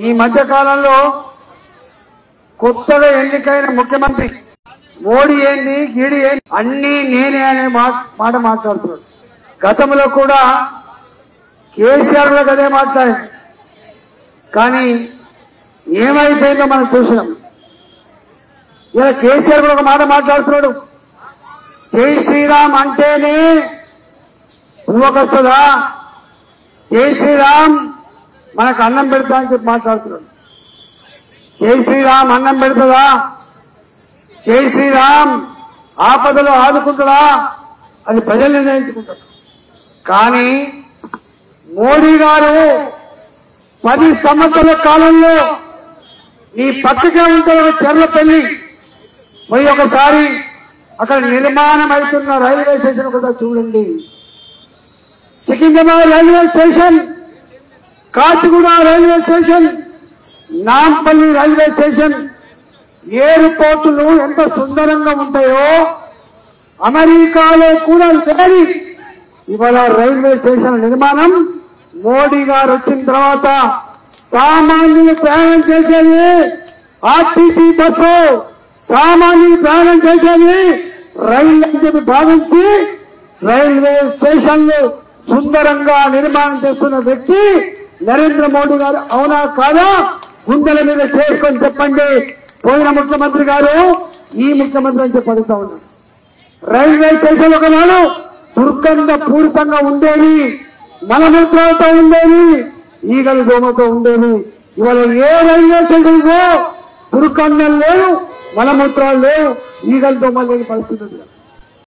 ఈ మధ్య కాలంలో కొత్తగా ఎన్నికైన ముఖ్యమంత్రి మోడీ ఏంది గీడి ఏంది అన్ని నేనే అనే మాట మాట్లాడుతున్నాడు. గతంలో కూడా కేసీఆర్ కూడా అదే మాట్లాడారు. కానీ ఏమైపోయిందో మనం చూసినాం. ఇలా కేసీఆర్ కూడా ఒక మాట మాట్లాడుతున్నాడు. జై శ్రీరామ్ అంటేనే పువ్వకొస్తుందా, జై శ్రీరామ్ మనకు అన్నం పెడతా అని చెప్పి మాట్లాడుతున్నాడు. జై శ్రీరామ్ అన్నం పెడుతుందా, జై శ్రీరామ్ ఆపదలో ఆదుకుంటుందా అది ప్రజలు నిర్ణయించుకుంటారు. కానీ మోడీ గారు 10 సంవత్సరాల కాలంలో ఈ పక్కగా ఉంటే చెర్లపల్లి పోయి ఒకసారి అక్కడ నిర్మాణం అవుతున్న రైల్వే స్టేషన్ ఒకసారి చూడండి. Secunderabad railway station, Kacheguda railway station, Nampally railway station, ఎయిర్పోర్టులు ఎంత సుందరంగా ఉంటాయో అమెరికాలో కూడా లేని ఇవాళ రైల్వే స్టేషన్ నిర్మాణం మోడీ గారు వచ్చిన తర్వాత సామాన్యులు ప్రయాణం చేసేది ఆర్టీసీ బస్సు, సామాన్యులు ప్రయాణం చేసేది రైలు అని చెప్పి భావించి రైల్వే స్టేషన్లు సుందరంగా నిర్మాణం చేస్తున్న వ్యక్తి నరేంద్ర మోడీ గారు. అవునా కాదా? గుండెల మీద చేసుకొని చెప్పండి. పోయిన ముఖ్యమంత్రి గారు ఈ ముఖ్యమంత్రి అని చెప్పి అడుగుతా ఉన్నారు. రైల్వే స్టేషన్ ఒకనాడు దుర్గంధ పూరితంగా ఉండేది, మలమూత్రాలతో ఉండేది, ఈగల దోమతో ఉండేది. ఇవాళ ఏ రైల్వే స్టేషన్ దుర్గంధం లేదు, మలమూత్రాలు లేవు, ఈగల దోమలు లేని పరిస్థితి.